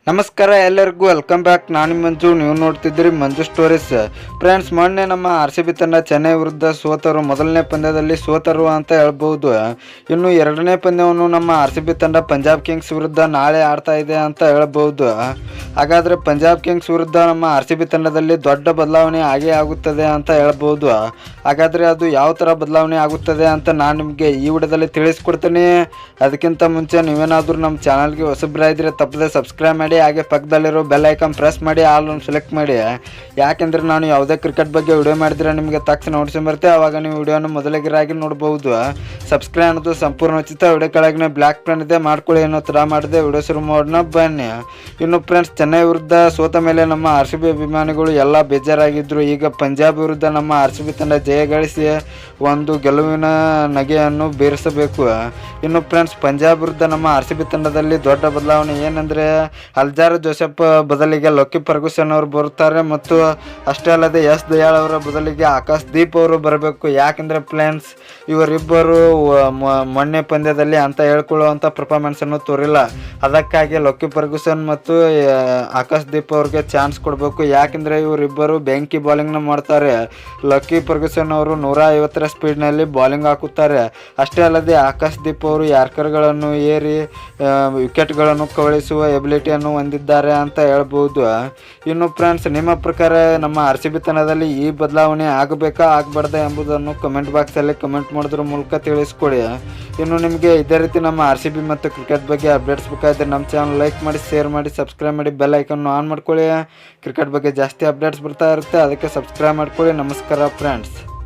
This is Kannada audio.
ನಮಸ್ಕಾರ ಎಲ್ಲರಿಗೂ ವೆಲ್ಕಮ್ ಬ್ಯಾಕ್. ನಾನು ಮಂಜು, ನೀವು ನೋಡ್ತಿದ್ದೀರಿ ಮಂಜು ಸ್ಟೋರೀಸ್. ಫ್ರೆಂಡ್ಸ್, ಮೊನ್ನೆ ನಮ್ಮ RCB ತಂಡ ಚೆನ್ನೈ ವಿರುದ್ಧ ಸೋತರು. ಮೊದಲನೇ ಪಂದ್ಯದಲ್ಲಿ ಸೋತರು ಅಂತ ಹೇಳ್ಬೋದು. ಇನ್ನು ಎರಡನೇ ಪಂದ್ಯವನ್ನು ನಮ್ಮ RCB ತಂಡ ಪಂಜಾಬ್ ಕಿಂಗ್ಸ್ ವಿರುದ್ಧ ನಾಳೆ ಆಡ್ತಾ ಇದೆ ಅಂತ ಹೇಳ್ಬೋದು. ಹಾಗಾದರೆ ಪಂಜಾಬ್ ಕಿಂಗ್ಸ್ ವಿರುದ್ಧ ನಮ್ಮ RCB ತಂಡದಲ್ಲಿ ದೊಡ್ಡ ಬದಲಾವಣೆ ಆಗೇ ಆಗುತ್ತದೆ ಅಂತ ಹೇಳ್ಬೋದು. ಹಾಗಾದರೆ ಅದು ಯಾವ ಥರ ಬದಲಾವಣೆ ಆಗುತ್ತದೆ ಅಂತ ನಾನು ನಿಮಗೆ ಈ ವಿಡಿಯೋದಲ್ಲಿ ತಿಳಿಸ್ಕೊಡ್ತೀನಿ. ಅದಕ್ಕಿಂತ ಮುಂಚೆ ನೀವೇನಾದರೂ ನಮ್ಮ ಚಾನಲ್ಗೆ ಹೊಸಬ್ರಾಗಿದ್ದರೆ ತಪ್ಪದೆ ಸಬ್ಸ್ಕ್ರೈಬ್ ಮಾಡಿ, ಹಾಗೆ ಪಕ್ಕದಲ್ಲಿರೋ ಬೆಲ್ ಐಕಾನ್ ಪ್ರೆಸ್ ಮಾಡಿ ಆಲ್ ಒಂದು ಸೆಲೆಕ್ಟ್ ಮಾಡಿ. ಯಾಕೆಂದರೆ ನಾನು ಯಾವುದೇ ಕ್ರಿಕೆಟ್ ಬಗ್ಗೆ ವಿಡಿಯೋ ಮಾಡಿದರೆ ನಿಮಗೆ ತಕ್ಷಣ ನೋಟಿಸ್ ಬರುತ್ತೆ. ಆವಾಗ ನೀವು ವಿಡಿಯೋನ ಮೊದಲಿಗರಾಗಿ ನೋಡ್ಬೋದು. ಸಬ್ಸ್ಕ್ರೈಬ್ ಅನ್ನೋದು ಸಂಪೂರ್ಣ ಉಚಿತ. ವಿಡಿಯೋ ಕೆಳಗೆ ಬ್ಲ್ಯಾಕ್ ಪ್ಯಾನ್ ಇದೆ, ಮಾಡ್ಕೊಳ್ಳಿ. ಏನೋ ಥರ ಮಾಡಿದೆ ವಿಡಿಯೋ ಶುರು ಮಾಡೋಣ ಬನ್ನಿ. ಇನ್ನು ಫ್ರೆಂಡ್ಸ್, ಚೆನ್ನೈ ವಿರುದ್ಧ ಸೋತ ಮೇಲೆ ನಮ್ಮ RCB ಅಭಿಮಾನಿಗಳು ಎಲ್ಲ ಬೇಜಾರಾಗಿದ್ದರು. ಈಗ ಪಂಜಾಬ್ ವಿರುದ್ಧ ನಮ್ಮ RCB ತಂಡ ಜಯ ಗಳಿಸಿ ಒಂದು ಗೆಲುವಿನ ನಗೆಯನ್ನು ಬೀರಿಸಬೇಕು. ಇನ್ನು ಫ್ರೆಂಡ್ಸ್, ಪಂಜಾಬ್ ವಿರುದ್ಧ ನಮ್ಮ RCB ತಂಡದಲ್ಲಿ ದೊಡ್ಡ ಬದಲಾವಣೆ ಏನಂದರೆ ಅಲ್ಜಾರ್ ಜೋಸೆಫ್ ಬದಲಿಗೆ ಲಕ್ಕಿ ಫರ್ಗೂಸನ್ ಅವರು ಬರುತ್ತಾರೆ, ಮತ್ತು ಅಷ್ಟೇ ಅಲ್ಲದೆ ಎಸ್ ದಯಾಳ್ ಅವರ ಬದಲಿಗೆ ಆಕಾಶ್ ದೀಪ್ ಅವರು ಬರಬೇಕು. ಯಾಕೆಂದರೆ ಫ್ರೆಂಡ್ಸ್, ಇವರಿಬ್ಬರು ಮೊನ್ನೆ ಪಂದ್ಯದಲ್ಲಿ ಅಂತ ಹೇಳ್ಕೊಳ್ಳುವಂಥ ಪರ್ಫಾರ್ಮೆನ್ಸನ್ನು ತೋರಿಲ್ಲ. ಅದಕ್ಕಾಗಿ ಲಕ್ಕಿ ಫರ್ಗೂಸನ್ ಮತ್ತು ಆಕಾಶ್ ದೀಪ್ ಅವ್ರಿಗೆ ಚಾನ್ಸ್ ಕೊಡಬೇಕು. ಯಾಕೆಂದರೆ ಇವರಿಬ್ಬರು ಬೆಂಕಿ ಬಾಲಿಂಗ್ನ ಮಾಡ್ತಾರೆ. ಲಕ್ಕಿ ಫರ್ಗೂಸನ್ ಅವರು 150ರ ಸ್ಪೀಡ್ನಲ್ಲಿ ಬಾಲಿಂಗ್ ಹಾಕುತ್ತಾರೆ. ಅಷ್ಟೇ ಅಲ್ಲದೆ ಆಕಾಶ್ ದೀಪ್ ಅವರು ಯಾರ್ಕರ್ಗಳನ್ನು ಏರಿ ವಿಕೆಟ್ಗಳನ್ನು ಕಬಳಿಸುವ ಎಬಿಲಿಟಿಯನ್ನು ಹೊಂದಿದ್ದಾರೆ ಅಂತ ಹೇಳ್ಬೋದು. ಇನ್ನು ಫ್ರೆಂಡ್ಸ್, ನಿಮ್ಮ ಪ್ರಕಾರ ನಮ್ಮ RCB ತಂಡದಲ್ಲಿ ಈ ಬದಲಾವಣೆ ಆಗಬೇಕಾ ಆಗಬಾರ್ದಾ ಎಂಬುದನ್ನು ಕಮೆಂಟ್ ಬಾಕ್ಸಲ್ಲಿ ಕಮೆಂಟ್ ಮಾಡೋದ್ರ ಮೂಲಕ ತಿಳಿಸ್ಕೊಡಿ. ಇನ್ನು ನಿಮಗೆ ಇದೇ ರೀತಿ ನಮ್ಮ RCB ಮತ್ತು ಕ್ರಿಕೆಟ್ ಬಗ್ಗೆ ಅಪ್ಡೇಟ್ಸ್ ಬೇಕಾದರೆ ನಮ್ಮ ಚಾನಲ್ ಲೈಕ್ ಮಾಡಿ, ಶೇರ್ ಮಾಡಿ, ಸಬ್ಸ್ಕ್ರೈಬ್ ಮಾಡಿ, ಬೆಲ್ ಐಕನ್ನು ಆನ್ ಮಾಡ್ಕೊಳ್ಳಿ. ಕ್ರಿಕೆಟ್ ಬಗ್ಗೆ ಜಾಸ್ತಿ ಅಪ್ಡೇಟ್ಸ್ ಬರ್ತಾ ಇರುತ್ತೆ, ಅದಕ್ಕೆ ಸಬ್ಸ್ಕ್ರೈಬ್ ಮಾಡ್ಕೊಳ್ಳಿ. ನಮಸ್ಕಾರ ಫ್ರೆಂಡ್ಸ್.